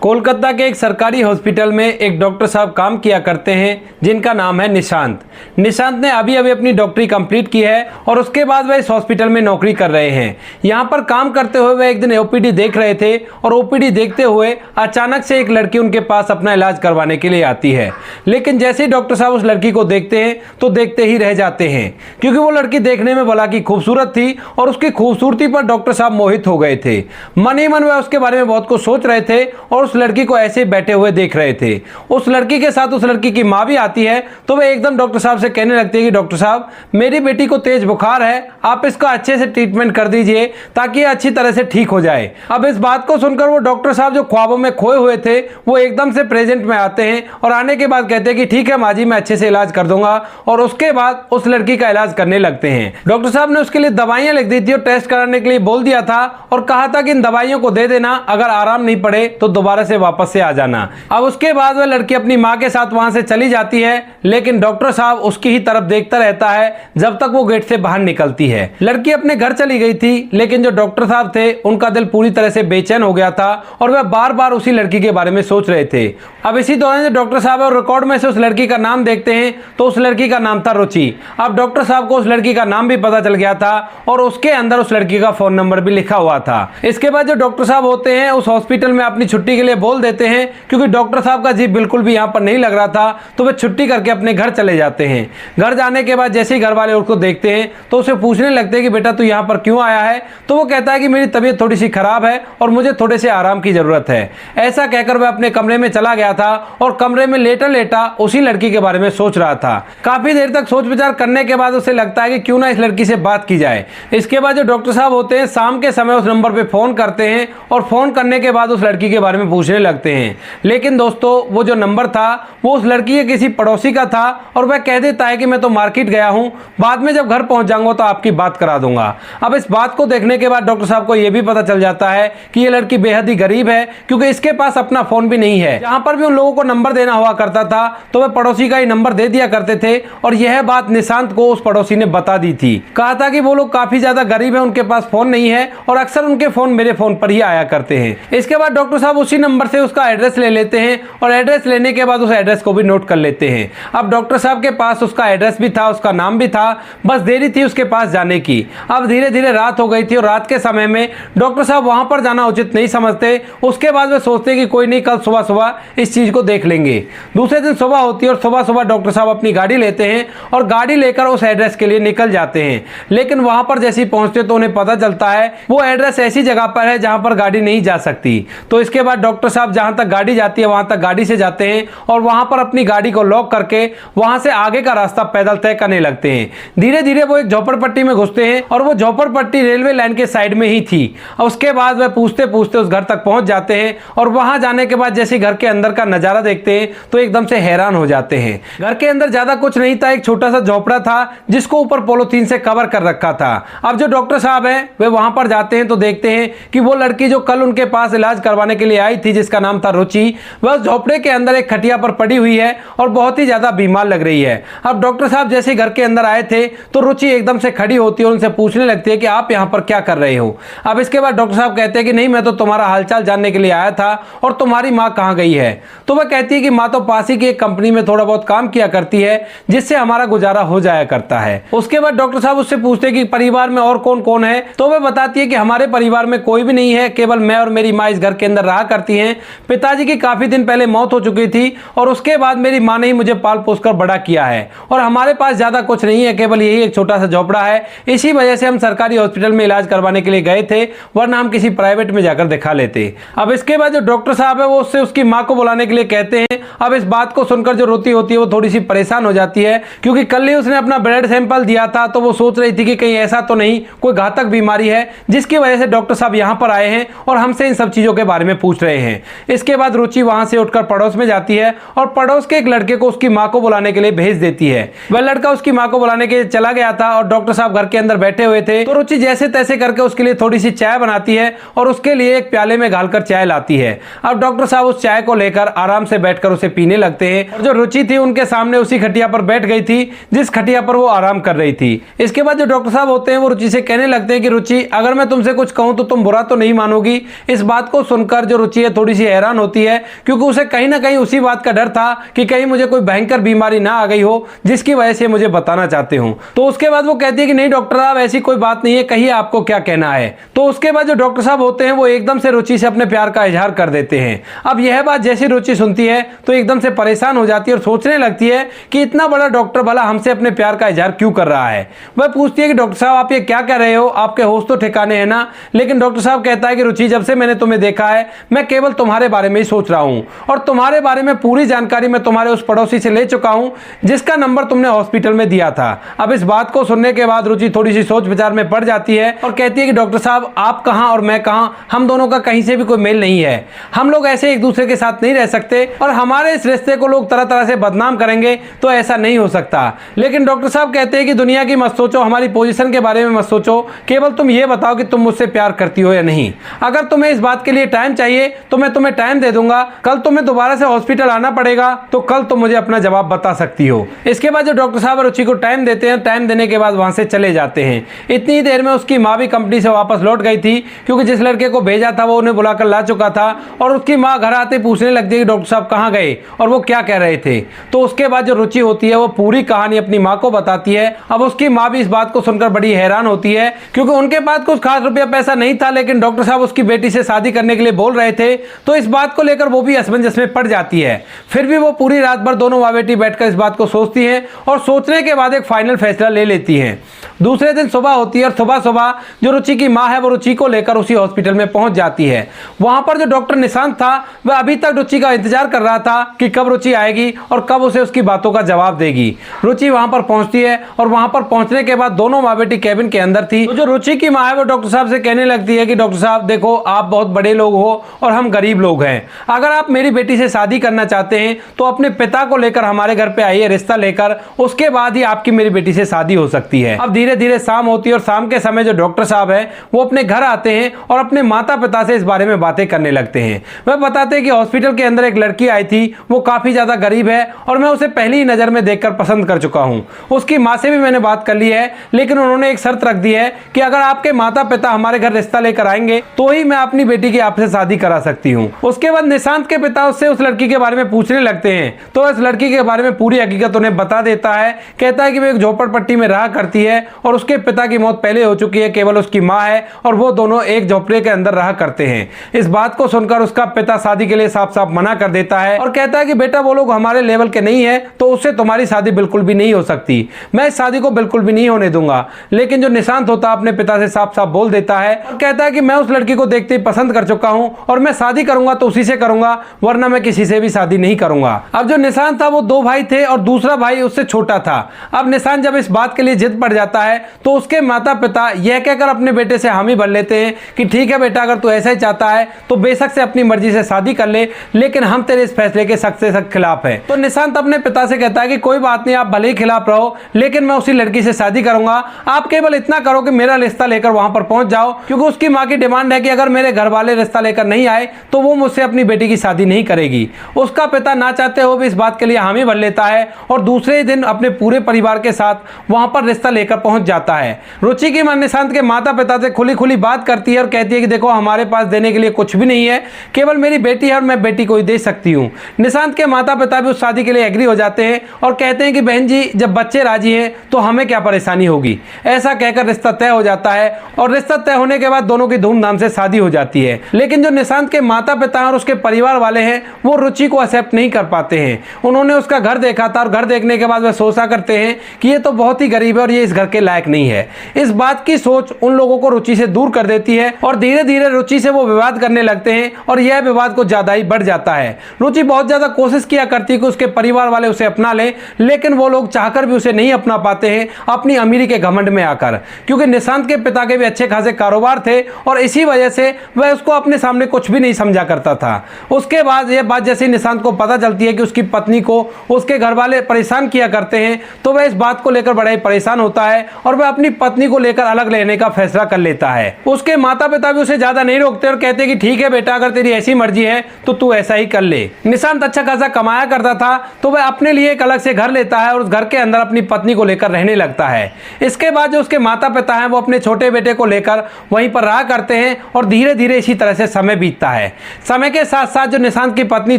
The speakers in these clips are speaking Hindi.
कोलकाता के एक सरकारी हॉस्पिटल में एक डॉक्टर साहब काम किया करते हैं जिनका नाम है निशांत। निशांत ने अभी अभी अपनी डॉक्टरी कंप्लीट की है और उसके बाद वह इस हॉस्पिटल में नौकरी कर रहे हैं। यहाँ पर काम करते हुए वह एक दिन ओपीडी देख रहे थे और ओपीडी देखते हुए अचानक से एक लड़की उनके पास अपना इलाज करवाने के लिए आती है। लेकिन जैसे ही डॉक्टर साहब उस लड़की को देखते हैं तो देखते ही रह जाते हैं, क्योंकि वो लड़की देखने में भला की खूबसूरत थी और उसकी खूबसूरती पर डॉक्टर साहब मोहित हो गए थे। मन ही मन वह उसके बारे में बहुत कुछ सोच रहे थे और उस लड़की को ऐसे बैठे हुए देख रहे थे। उस लड़की के साथ उस लड़की की माँ भी आती है तो वह एकदम डॉक्टर साहब से कहने लगती है कि डॉक्टर साहब, मेरी बेटी को तेज बुखार है, आप इसका अच्छे से ट्रीटमेंट कर दीजिए ताकि ये अच्छी तरह से ठीक हो जाए। अब इस बात को सुनकर वो डॉक्टर साहब जो ख्वाबों में खोए हुए थे वो एकदम से प्रेजेंट में आते हैं और आने के बाद कहते हैं कि ठीक है माँ जी, मैं अच्छे से इलाज कर दूंगा। और उसके बाद उस लड़की का इलाज करने लगते हैं। डॉक्टर साहब ने उसके लिए दवाइयां लिख दी थी और टेस्ट कराने के लिए बोल दिया था और कहा था कि इन दवाइयों को दे देना, अगर आराम नहीं पड़े तो दोबारा से वापस से आ जाना। अब उसके बाद वह लड़की अपनी माँ के साथ वहां से चली जाती है, लेकिन डॉक्टर साहब उसकी ही तरफ देखता रहता है जब तक वो गेट से बाहर निकलती है। लड़की अपने घर चली गई थी, लेकिन जो डॉक्टर साहब थे उनका दिल पूरी तरह से बेचैन हो गया था और वह बार बार उसी लड़की के बारे में सोच रहे थे। अब इसी दौरान जो डॉक्टर साहब और रिकॉर्ड में से उस लड़की का नाम देखते हैं तो उस लड़की का नाम था रुचि। अब डॉक्टर साहब को उस लड़की का नाम भी पता चल गया था और उसके अंदर उस लड़की का फोन नंबर भी लिखा हुआ था। इसके बाद जो डॉक्टर साहब होते हैं उस हॉस्पिटल में अपनी छुट्टी के लिए बोल देते हैं, क्योंकि डॉक्टर साहब का जी बिल्कुल भी यहाँ पर नहीं लग रहा था, तो वे छुट्टी करके अपने घर चले जाते हैं। घर जाने के बाद जैसे ही घर वाले उसको देखते हैं तो उसे पूछने लगते हैं कि बेटा तू यहाँ पर क्यों आया है। तो वो कहता है कि मेरी तबीयत थोड़ी सी खराब है और मुझे थोड़े से आराम की जरूरत है। ऐसा कहकर वह अपने कमरे में चला गया था और कमरे में लेटा लेटा उसी लड़की के बारे में सोच रहा था। काफी देर तक सोच विचार करने के बाद उसे लगता है कि क्यों ना इस लड़की से बात की जाए। इसके बाद जो डॉक्टर साहब होते हैं शाम के समय उस नंबर पे फोन करते हैं और फोन करने के बाद उस लड़की के बारे में पूछने लगते हैं। लेकिन दोस्तों वो जो नंबर था वो उस लड़की के किसी पड़ोसी का था और वह कह देता है कि मैं तो मार्केट गया हूं, बाद में जब घर पहुंच जाऊंगा तो आपकी बात करा दूंगा। अब इस बात को देखने के बाद डॉक्टर साहब को यह भी पता चल जाता है कि ये लड़की बेहद ही गरीब है, क्योंकि इसके पास अपना फोन भी नहीं है। जहां पर भी उन लोगों को नंबर देना हुआ करता था तो वह पड़ोसी का ही नंबर दे दिया करते थे और यह बात निशांत को उस पड़ोसी ने बता दी थी। कहा था कि वो लोग काफी ज्यादा गरीब है, उनके पास फोन नहीं है और अक्सर उनके फोन मेरे फोन पर ही आया करते हैं। इसके बाद डॉक्टर साहब उसी नंबर से उसका एड्रेस ले लेते हैं और एड्रेस लेने के बाद उस एड्रेस को भी नोट कर लेते हैं। अब डॉक्टर साहब के पास उसका एड्रेस भी था, उसका नाम भी था, बस देरी थी उसके पास जाने की। अब धीरे धीरे रात हो गई थी और रात के समय में डॉक्टर साहब वहां पर जाना उचित नहीं समझते। उसके बाद वे सोचते कि कोई नहीं, कल सुबह सुबह इस चीज को देख लेंगे। दूसरे दिन सुबह होती है और सुबह सुबह डॉक्टर साहब अपनी गाड़ी लेते हैं और गाड़ी लेकर उस एड्रेस के लिए निकल जाते हैं। लेकिन वहां पर जैसे ही पहुंचते तो उन्हें पता चलता है वो एड्रेस ऐसी जगह पर है जहां पर गाड़ी नहीं जा सकती। तो इसके बाद डॉक्टर साहब जहां तक गाड़ी जाती है वहां तक गाड़ी से जाते हैं और वहां पर अपनी गाड़ी को लॉक करके वहां से आगे का रास्ता पैदल तय करने लगते हैं। धीरे धीरे वो एक झोपड़पट्टी में घुसते हैं और वो झोपड़पट्टी रेलवे लाइन के साइड में ही थी। और उसके बाद वह पूछते पूछते उस घर तक पहुंच जाते हैं और वहां जाने के बाद जैसे घर के अंदर का नजारा देखते हैं तो एकदम से हैरान हो जाते हैं। घर के अंदर ज्यादा कुछ नहीं था, एक छोटा सा झोपड़ा था जिसको ऊपर पॉलीथीन से कवर कर रखा था। अब जो डॉक्टर साहब हैं वे वहां पर जाते हैं तो देखते हैं कि वो लड़की जो कल उनके पास इलाज करवाने के लिए आई थी, जिसका नाम था रुचि, वह उस झोपड़े के अंदर एक खटिया पर पड़ी हुई है और बहुत ही ज्यादा बीमार लग रही है। अब डॉक्टर साहब जैसे घर के अंदर आए थे तो रुचि एकदम से खड़ी होती है और उनसे पूछने लगती है कि आप यहाँ पर क्या कर रहे हो। अब इसके बाद डॉक्टर साहब कहते हैं कि नहीं, मैं तो तुम्हारा हालचाल जानने के लिए आया था और तुम्हारी माँ कहाँ गई है। तो वह कहती है कि माँ तो पास ही की एक कंपनी में थोड़ा बहुत काम किया करती है जिससे हमारा गुजारा हो जाया करता है। उसके बाद डॉक्टर साहब उससे पूछते हैं कि परिवार में और कौन कौन है। तो वह बताती है कि हमारे परिवार में कोई भी नहीं है, केवल मैं और मेरी माँ इस घर के अंदर रहा करती हैं। पिताजी की काफी दिन पहले मौत हो चुकी थी और उसके बाद मेरी माँ ने ही मुझे पाल पोस कर बड़ा किया है और हमारे पास ज्यादा कुछ नहीं है, केवल यही एक छोटा सा झोपड़ा है। इसी वजह से हम सरकारी हॉस्पिटल में इलाज करवाने के लिए गए थे, वरना हम किसी प्राइवेट में जाकर दिखा लेते। अब इसके बाद जो डॉक्टर साहब है वो उससे उसकी माँ को बुलाने के लिए कहते हैं। अब इस बात को सुनकर जो रोती होती है वो थोड़ी सी परेशान हो जाती है, क्योंकि कल ही उसने अपना ब्लड सैंपल दिया था तो वो सोच रही थी कि कहीं ऐसा तो नहीं कोई घातक बीमारी है जिसकी वजह से डॉक्टर साहब यहाँ पर आए हैं और हमसे इन सब चीजों के बारे में पूछ रहे हैं। इसके बाद रुचि वहां से उठकर पड़ोस में जाती है और पड़ोस के एक लड़के को उसकी माँ को बुलाने के लिए भेज देती है। वह लड़का उसकी माँ को बुलाने के लिए चला गया था और डॉक्टर साहब घर के अंदर बैठे हुए थे तो रुचि जैसे तैसे करके उसके लिए थोड़ी सी चाय बनाती है और उसके लिए एक प्याले में घालकर चाय लाती है। अब डॉक्टर साहब उस चाय को लेकर आराम से बैठकर उसे पीने लगते हैं और जो रुचि थी उनके सामने उसी खटिया पर बैठ गई थी जिस खटिया पर वो आराम कर रही थी। इसके बाद जो डॉक्टर साहब होते हैं वो रुचि से कहने लगते हैं कि रुचि, अगर मैं तुमसे कुछ कहूं तो तुम बुरा तो नहीं मानोगी। इस बात को सुनकर जो रुचि है थोड़ी सी हैरान होती है, क्योंकि उसे कहीं ना कहीं उसी बात का डर था कि कहीं मुझे कोई भयंकर बीमारी ना आ गई हो जिसकी वजह से मुझे बताना चाहते हूं। तो उसके बाद वो कहती है कि नहीं डॉक्टर साहब, ऐसी कोई बात नहीं है, कहिए आपको क्या कहना है। तो उसके बाद जो डॉक्टर साहब होते हैं वो एकदम से रुचि से अपने प्यार का इजहार कर देते हैं। अब यह बात जैसी रुचि सुनती है तो एकदम से परेशान हो जाती है और सोचने लगती है कि इतना बड़ा डॉक्टर भला हमसे अपने प्यार का इजहार क्यों कर रहा है। वह पूछती है कि डॉक्टर साहब आप ये क्या कह रहे हो, आपके होश तो ठिकाने हैं ना। लेकिन डॉक्टर साहब कहता है कि रुचि, जब से मैंने तुम्हें देखा है मैं केवल तुम्हारे बारे में ही सोच रहा हूं और तुम्हारे बारे में पूरी जानकारी मैं तुम्हारे उस पड़ोसी से ले चुका हूं जिसका नंबर तुमने हॉस्पिटल में दिया था। अब इस बात को सुनने के बाद रुचि थोड़ी सी सोच विचार में पड़ जाती है और कहती है कि डॉक्टर साहब आप कहां और मैं कहां, हम दोनों का कहीं से भी कोई मेल नहीं है, हम लोग ऐसे एक दूसरे के साथ नहीं रह सकते और हमारे इस रिश्ते को लोग तरह तरह से बदनाम करेंगे तो ऐसा नहीं हो सकता। लेकिन डॉक्टर साहब कहते हैं कि दुनिया की मत सोचो, हमारी पोजीशन के बारे में मत सोचो, केवल तुम ये बताओ कि तुम मुझसे प्यार करती हो या नहीं। अगर तुम्हें इस बात के लिए टाइम चाहिए तो मैं तुम्हें टाइम दे दूंगा, कल तुम्हें दोबारा से हॉस्पिटल आना पड़ेगा तो कल तुम मुझे अपना जवाब बता सकती हो। इसके बाद जो डॉक्टर साहब रुचि को टाइम देते हैं, टाइम देने के बाद वहां से चले जाते हैं। इतनी देर में उसकी माँ भी कंपनी से वापस लौट गई थी, क्योंकि जिस लड़के को भेजा था वो उन्हें बुलाकर ला चुका था और उसकी माँ घर आते पूछने लगती है कि डॉक्टर साहब कहाँ गए और वो क्या कह रहे थे। तो उसके बाद जो रुचि होती है वो पूरी कहानी अपनी माँ को बताती है। अब उसकी माँ भी इस बात को सुनकर बड़ी हैरान होती है, क्योंकि उनके पास कुछ खास रुपया पैसा नहीं था, लेकिन डॉक्टर साहब उसकी बेटी से शादी करने के लिए बोल रहे थे, तो इस बात को लेकर वो भी असमंजस में पड़ जाती है। फिर भी वो पूरी रात भर दोनों माँ बेटी बैठकर इस बात को सोचती हैं और सोचने के बाद एक फाइनल फैसला ले लेती हैं। दूसरे दिन सुबह होती है और सुबह सुबह जो रुचि की माँ है वो रुचि को लेकर उसी हॉस्पिटल में पहुंच जाती है। वहां पर जो डॉक्टर निशांत था वह अभी तक रुचि का इंतजार कर रहा था कि कब रुचि आएगी और कब उसे उसकी बातों का जवाब देगी। रुचि वहां पर पहुंचती है और वहां पर पहुंचने के बाद दोनों माँ बेटी कैबिन के अंदर थी। तो जो रुचि की माँ है वो डॉक्टर साहब से कहने लगती है कि डॉक्टर साहब देखो, आप बहुत बड़े लोग हो और हम गरीब लोग हैं, अगर आप मेरी बेटी से शादी करना चाहते हैं तो अपने पिता को लेकर हमारे घर पे आइए रिश्ता लेकर, उसके बाद ही आपकी मेरी बेटी से शादी हो सकती है। अब धीरे धीरे शाम होती है और शाम के समय जो डॉक्टर साहब है वो अपने घर आते हैं और अपने माता पिता से इस बारे में बातें करने लगते हैं। वह बताते हैं कि हॉस्पिटल के अंदर एक लड़की आई थी, वो काफी ज्यादा गरीब है और मैं उसे पहली ही नजर में देखकर पसंद कर चुका हूं। उसकी माँ से भी मैंने बात कर ली है, लेकिन उन्होंने एक शर्त रख दी है कि अगर आपके माता पिता हमारे घर रिश्ता लेकर आएंगे तो ही मैं अपनी बेटी की आपसे शादी करा सकती हूँ। उसके बाद निशांत के पिता उससे उस लड़की के बारे में पूछने लगते हैं, तो इस लड़की के बारे में पूरी हकीकत उन्हें बता देता है। कहता है कि वो एक झोपड़पट्टी में रहा करती है और उसके पिता की मौत पहले हो चुकी है, केवल उसकी माँ है और वो दोनों एक झोपड़े के अंदर रहा करते हैं। इस बात को सुनकर उसका पिता शादी के लिए साफ साफ मना कर देता है और कहता है कि बेटा वो लोग हमारे लेवल के नहीं है तो उससे तुम्हारी शादी बिल्कुल भी नहीं हो सकती, मैं इस शादी को बिल्कुल भी नहीं होने दूंगा। लेकिन जो निशांत होता है अपने पिता से साफ साफ बोल देता है और कहता है कि मैं उस लड़की को देखते ही पसंद कर चुका हूं और मैं शादी करूंगा तो उसी से करूंगा, वरना मैं किसी से भी शादी नहीं करूंगा। अब जो निशांत था वो दो भाई थे और दूसरा भाई उससे छोटा था। अब निशांत जब इस बात के लिए जिद पड़ जाता है तो उसके माता पिता यह कहकर अपने बेटे से हामी भर लेते हैं कि ठीक है बेटा, अगर तू ऐसा ही चाहता है तो बेशक से अपनी मर्जी से शादी कर ले, लेकिन हम तेरे इस फैसले के सख्त से सख्त खिलाफ है। तो निशांत अपने पिता से कहता है कि कोई बात नहीं, आप भले ही खिलाफ रहो लेकिन मैं उसी लड़की से शादी करूंगा, आप केवल इतना करो कि मेरा रिश्ता लेकर वहां पर पहुंच जाओ, क्योंकि उसकी मां की डिमांड है कि अगर मेरे घर वाले रिश्ता लेकर नहीं आए तो वो मुझसे अपनी बेटी की शादी नहीं करेगी। उसका पिता ना चाहते हुए भी इस बात के लिए हामी भर लेता है और दूसरे ही दिन अपने पूरे परिवार के साथ वहां पर रिश्ता लेकर पहुंच जाता है। रुचि की मां निशांत के माता पिता से खुली खुली बात करती है और कहती है कि देखो, हमारे पास देने के लिए कुछ भी नहीं है, केवल मेरी बेटी है और मैं बेटी को ही दे सकती हूँ। निशांत के माता पिता भी उस शादी के लिए एग्री हो जाते हैं और कहते हैं कि बहन जी, जब बच्चे राजी हैं तो हमें क्या परेशानी होगी। ऐसा कहकर रिश्ता तय हो जाता है और रिश्ता तय होने के बाद दोनों की धूमधाम से शादी हो जाती है। लेकिन जो निशांत के माता पिता और उसके परिवार वाले हैं वो रुचि को एक्सेप्ट नहीं कर पाते हैं। उन्होंने उसका घर देखा था और घर देखने के बाद वह सोचा करते हैं कि ये तो बहुत ही गरीब है और ये इस घर के लायक नहीं है। इस बात की सोच उन लोगों को रुचि से दूर कर देती है और धीरे धीरे रुचि से वो विवाद करने लगते हैं और यह विवाद कुछ ज्यादा ही बढ़ जाता है। रुचि बहुत ज्यादा कोशिश किया करती है कि उसके परिवार वाले उसे अपना ले, लेकिन वो लोग चाहकर भी उसे नहीं अपना पाते हैं अपनी अमीरी के घमंड में आकर, क्योंकि निशांत के पिता के भी अच्छे खासे कारोबार थे और इसी वजह से वह उसको अपने सामने कुछ भी नहीं समझा करता था। उसके बाद यह बात जैसे निशांत को पता चलती है कि उसकी पत्नी को उसके घर वाले परेशान किया करते हैं तो वह इस बात को लेकर बड़ा ही परेशान होता है और वह अपनी पत्नी को लेकर अलग लेने का फैसला कर लेता है। उसके माता पिता भी उसे ज्यादा नहीं रोकते और कहते हैं कि ठीक है बेटा, अगर तेरी ऐसी मर्जी है तो तू ऐसा ही कर ले। निशांत अच्छा खासा कमाया करता था तो वह अपने लिए एक अलग से घर लेता है और उस घर के अंदर अपनी पत्नी को लेकर रहने लगता है। इसके बाद जो उसके माता पिता हैं वो अपने छोटे बेटे को लेकर वहीं पर रहा करते हैं और धीरे धीरे इसी तरह से समय बीतता है। है। समय के साथ साथ जो निशांत की पत्नी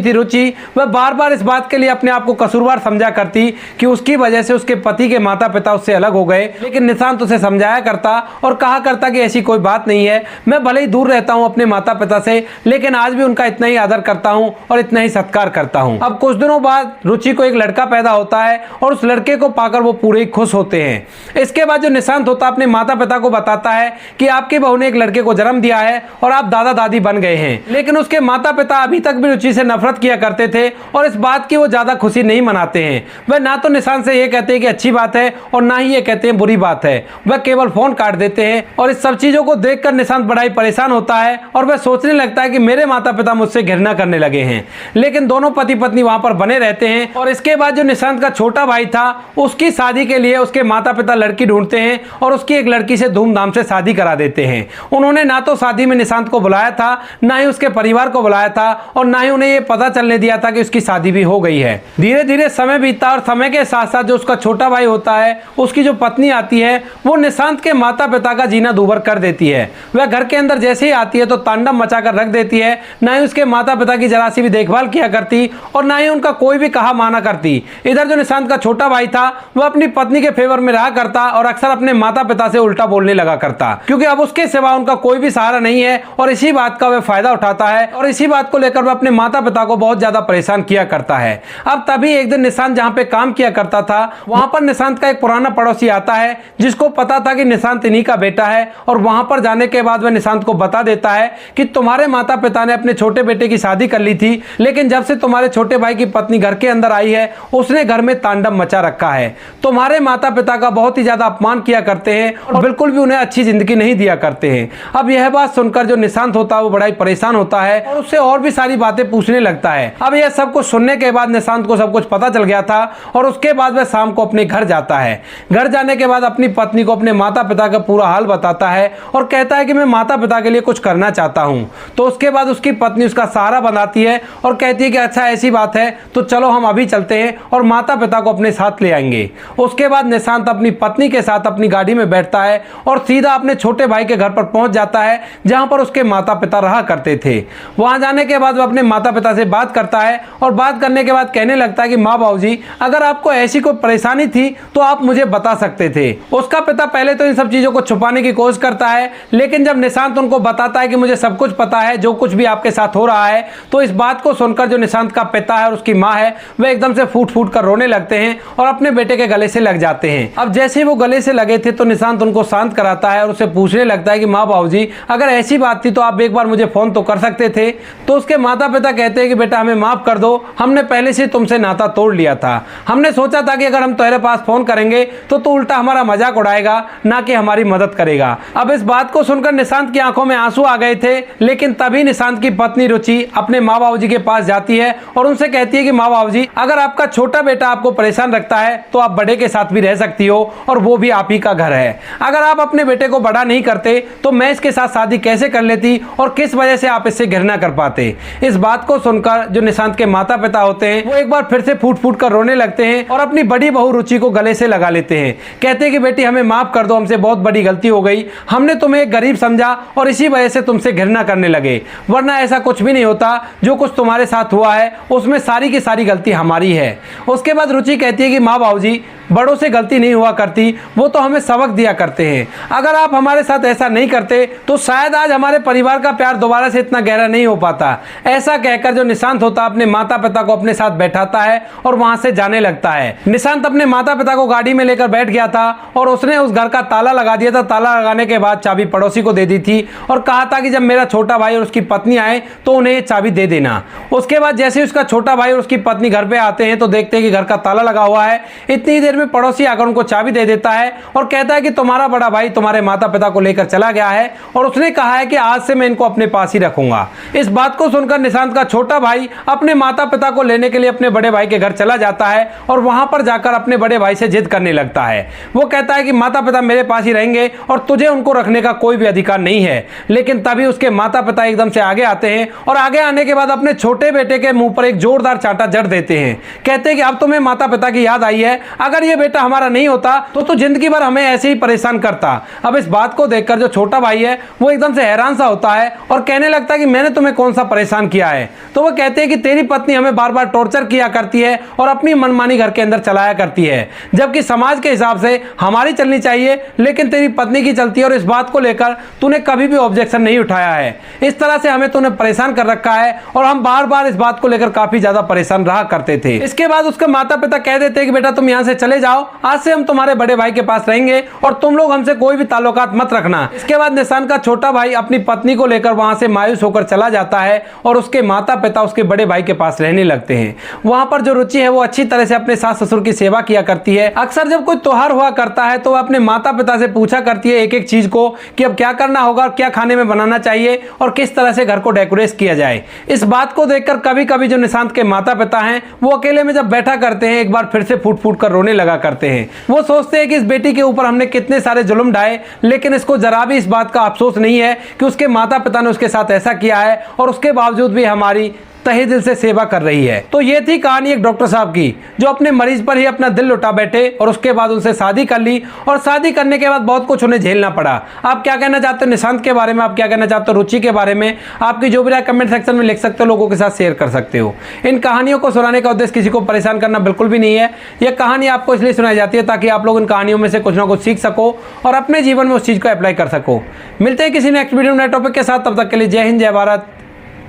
थी रुचि, वह बार बार इस बात के लिए अपने आप को कसूरवार समझा करती कि उसकी वजह से उसके पति के माता पिता उससे अलग हो गए। लेकिन निशांत उसे समझाया करता और कहा करता कि ऐसी कोई बात नहीं है, मैं भले ही दूर रहता हूं अपने माता पिता से, लेकिन आज भी उनका इतना ही आदर करता हूं और इतना ही सत्कार करता हूं। अब कुछ दिनों बाद रुचि को एक लड़का पैदा होता है और उस लड़के को पाकर वो पूरे ही खुश होते हैं। इसके बाद जो निशांत होता अपने माता पिता को बताता है कि आपकी बहू ने एक लड़के को जन्म दिया है और आप दादा दादी बन गए हैं। लेकिन उसके माता पिता अभी तक भी रुचि से नफरत किया करते थे और इस बात की वो ज्यादा खुशी नहीं मनाते हैं। वह ना तो निशांत से ये कहते हैं कि अच्छी बात है और ना ही ये कहते हैं बुरी बात है, वह केवल फोन काट देते हैं। और इस सब चीजों को देखकर निशांत बड़ा ही परेशान होता है और वह सोचने लगता है कि मेरे माता पिता मुझसे घृणा करने लगे हैं। लेकिन दोनों पति पत्नी वहां पर बने रहते हैं। और इसके बाद जो निशांत का छोटा भाई था, उसकी शादी के लिए उसके माता पिता लड़की ढूंढते हैं और उसकी एक लड़की से धूमधाम से शादी करा देते हैं। उन्होंने ना तो शादी में निशांत को बुलाया था, ना ही उसके परिवार को बुलाया था और ना ही उन्हें यह पता चलने दिया था कि उसकी शादी भी हो गई है। धीरे धीरे समय बीतता और समय के साथ साथ जो उसका छोटा भाई होता है, उसकी जो पत्नी आती है, वो निशांत के माता पिता का जीना दूभर कर देती है। वह घर के अंदर जैसे ही आती है तो तांडव मचाकर रख देती है। ना ही उसके माता पिता की जरा सी भी देखभाल किया करती और ना ही उनका कोई भी कहा माना करती। इधर जो निशांत का छोटा भाई था, वह अपनी पत्नी के फेवर में रहा करता और अक्सर अपने माता पिता से उल्टा बोलने लगा करता, क्योंकि अब उसके सिवा उनका कोई भी सहारा नहीं है। और इसी बात का वह फायदा उठाता है और इसी बात को लेकर वह अपने माता पिता को बहुत ज्यादा परेशान किया करता है। अब तभी एक दिन निशांत जहां पे काम किया करता था, वहां पर निशांत का एक पुराना पड़ोसी आता है जिसको पता था कि निशांत इन्हीं का बेटा है। और वहां पर जाने के बाद वह निशांत को बता देता है कि तुम्हारे माता पिता ने अपने छोटे बेटे की शादी कर ली थी, लेकिन जब से तुम्हारे छोटे भाई की पत्नी घर के अंदर आई है, उसने घर में तांडव मचा रखा है। तुम्हारे माता पिता का बहुत ही ज्यादा अपमान किया करते हैं और बिल्कुल भी उन्हें अच्छी जिंदगी नहीं दिया करते हैं। अब यह बात सुनकर जो निशांत होता है वो बड़ा ही परेशान होता है और उससे और भी सारी बातें पूछने लगता है। अब यह सब कुछ सुनने के बाद निशांत को सब कुछ पता चल गया था और उसके बाद वह शाम को अपने घर जाता है। घर जाने के बाद अपनी पत्नी को अपने माता पिता का पूरा हाल बताता है और कहता है कि मैं माता पिता के लिए कुछ करना चाहता हूं। तो उसके बाद उसकी पत्नी उसका सहारा बनाती है और कहती है कि अच्छा ऐसी बात है तो चलो हम अभी चलते हैं और माता पिता को अपने साथ ले आएंगे। उसके बाद निशांत अपनी पत्नी के साथ अपनी गाड़ी में बैठता है और सीधा अपने छोटे भाई के घर पर पहुंच जाता है, जहां पर उसके माता पिता रहा करते थे। वहां जाने के बाद वह अपने माता पिता से बात करता है और बात करने के बाद कहने लगता है कि माँ बाबूजी, अगर आपको ऐसी कोई परेशानी थी तो आप मुझे बता सकते थे। उसका पिता पहले तो इन सब चीजों को छुपाने की कोशिश करता है, लेकिन जब निशांत उनको बताता है कि मुझे सब कुछ पता है जो कुछ भी आपके साथ हो रहा है, तो इस बात को सुनकर जो निशांत का पिता है और उसकी माँ है, वे एकदम से फूट फूट कर रोने लगते हैं और अपने बेटे के गले से लग जाते हैं। अब जैसे ही वो गले से लगे थे तो निशांत उनको शांत कराता है और उसे पूछने लगता है कि माँ बाबूजी, अगर ऐसी बात थी तो आप एक बार मुझे फोन तो कर सकते थे। तो उसके माता पिता कहते हैं कि बेटा हमें माफ कर दो, हमने पहले से तुमसे नाता तोड़ लिया था। हमने सोचा था कि अगर हम तुम्हारे पास फोन करेंगे तो तू उल्टा हमारा मजाक उड़ाएगा, ना कि हमारी मदद करेगा। अब इस बात को सुनकर निशांत की आंखों में आंसू आ गए थे, लेकिन तभी निशांत की पत्नी रुचि अपने माँ बाबूजी के पास जाती है और उनसे कहती है कि माँ बाबूजी, अगर आपका छोटा बेटा आपको परेशान रखता है तो आप बड़े के साथ भी रह सकती हो और वो भी आप ही का घर है। अगर आप अपने बेटे को बड़ा नहीं करते तो मैं इसके साथ शादी कैसे कर लेती और किस वजह से आप इससे घृणा कर पाते। इस बात को सुनकर जो निशांत के माता पिता होते हैं वो एक बार फिर से फूट फूट कर रोने लगते हैं और अपनी बड़ी बहू रुचि को गले से लगा लेते हैं। कहते हैं कि बेटी हमें माफ कर दो, हमसे बहुत बड़ी गलती हो गई, हमने तुम्हें एक गरीब समझा और इसी वजह से तुमसे घृणा करने लगे, वरना ऐसा कुछ भी नहीं होता। जो कुछ तुम्हारे साथ हुआ है उसमें सारी की सारी गलती हमारी है। उसके बाद रुचि कहती है कि माँ बाबूजी, बड़ों से गलती नहीं हुआ करती, वो तो हमें सबक दिया करते हैं। अगर आप हमारे साथ ऐसा नहीं करते तो शायद आज हमारे परिवार का प्यार दोबारा से इतना गहरा नहीं हो पाता। ऐसा कहकर जो निशांत होता अपने माता पिता को अपने साथ बैठाता है और वहां से जाने लगता है। निशांत अपने माता पिता को गाड़ी में लेकर बैठ गया था और उसने उस घर का ताला लगा दिया था। ताला लगाने के बाद चाबी पड़ोसी को दे दी थी और कहा था कि जब मेरा छोटा भाई और उसकी पत्नी आए तो उन्हें ये चाबी दे देना। उसके बाद जैसे ही उसका छोटा भाई और उसकी पत्नी घर पे आते हैं तो देखते हैं कि घर का ताला लगा हुआ है। इतनी देर में पड़ोसी आकर उनको चाबी दे देता है और कहता है कि तुम्हारा बड़ा भाई तुम्हारे माता पिता को लेकर चला गया है और उसने कहा है कि आज से मैं इनको अपने पास ही रखूंगा। इस बात को सुनकर निशांत का छोटा भाई अपने माता पिता को लेने के लिए अपने बड़े भाई के घर चला जाता है और वहां पर जाकर अपने बड़े भाई से जिद करने लगता है। वो कहता है कि माता पिता मेरे पास ही रहेंगे और तुझे उनको रखने का कोई भी अधिकार नहीं है। लेकिन तभी उसके माता पिता एकदम से आगे आते हैं और आगे आने के बाद अपने छोटे बेटे के मुंह पर एक जोरदार चांटा जड़ देते हैं। कहते हैं कि अब तुम्हें माता पिता की याद आई है, अगर अगर ये बेटा हमारा नहीं होता तो तू जिंदगी भर हमें ऐसे ही परेशान करता। अब इस बात को देखकर जो छोटा भाई है वो एकदम से हैरान सा होता है और कहने लगता है कि मैंने तुम्हें कौन सा परेशान किया है। तो वो कहते हैं कि तेरी पत्नी हमें बार बार टॉर्चर किया करती है और अपनी मनमानी घर के अंदर चलाया करती है, जबकि समाज के हिसाब से हमारी चलनी चाहिए, लेकिन तेरी पत्नी की चलती है और इस बात को लेकर तूने कभी भी ऑब्जेक्शन नहीं उठाया है। इस तरह से हमें तूने परेशान कर रखा है और हम बार बार इस बात को लेकर काफी ज्यादा परेशान रहा करते थे। इसके बाद उसके माता पिता कह देते हैं कि बेटा तुम यहाँ से चले जाओ, आज से हम तुम्हारे बड़े भाई के पास रहेंगे और तुम लोग हमसे कोई भी ताल्लुकात मत रखना। इसके बाद निशांत का छोटा भाई अपनी पत्नी को लेकर वहां से मायूस होकर चला जाता है और उसके माता पिता उसके बड़े भाई के पास रहने लगते हैं। वहां पर जो रुचि है वो अच्छी तरह से अपने सास ससुर की सेवा किया करती है। अक्सर जब कोई त्योहार हुआ करता है तो वह अपने माता पिता से पूछा करती है एक एक चीज को कि अब क्या करना होगा, क्या खाने में बनाना चाहिए और किस तरह से घर को डेकोरेट किया जाए। इस बात को देखकर कभी कभी जो निशांत के माता पिता हैं वो अकेले में जब बैठा करते हैं एक बार फिर से फूट फूट कर रोने लगा करते हैं। वो सोचते हैं कि इस बेटी के ऊपर हमने कितने सारे जुल्म ढाए, लेकिन इसको जरा भी इस बात का अफसोस नहीं है कि उसके माता पिता ने उसके साथ ऐसा किया है और उसके बावजूद भी हमारी तहे दिल से सेवा कर रही है। तो ये थी कहानी एक डॉक्टर साहब की जो अपने मरीज पर ही अपना दिल लुटा बैठे और उसके बाद उनसे शादी कर ली और शादी करने के बाद बहुत कुछ उन्हें झेलना पड़ा। आप क्या कहना चाहते हो निशांत के बारे में, आप क्या कहना चाहते हो रुचि के बारे में? आपकी जो भी राय कमेंट सेक्शन में लिख सकते हो, लोगों के साथ शेयर कर सकते हो। इन कहानियों को सुनाने का उद्देश्य किसी को परेशान करना बिल्कुल भी नहीं है। यह कहानी आपको इसलिए सुनाई जाती है ताकि आप लोग इन कहानियों में से कुछ ना कुछ सीख सको और अपने जीवन में उस चीज को अप्लाई कर सको। मिलते हैं किसी नेक्स्ट वीडियो में नए टॉपिक के साथ, तब तक के लिए जय हिंद, जय भारत,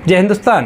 जय हिंदुस्तान।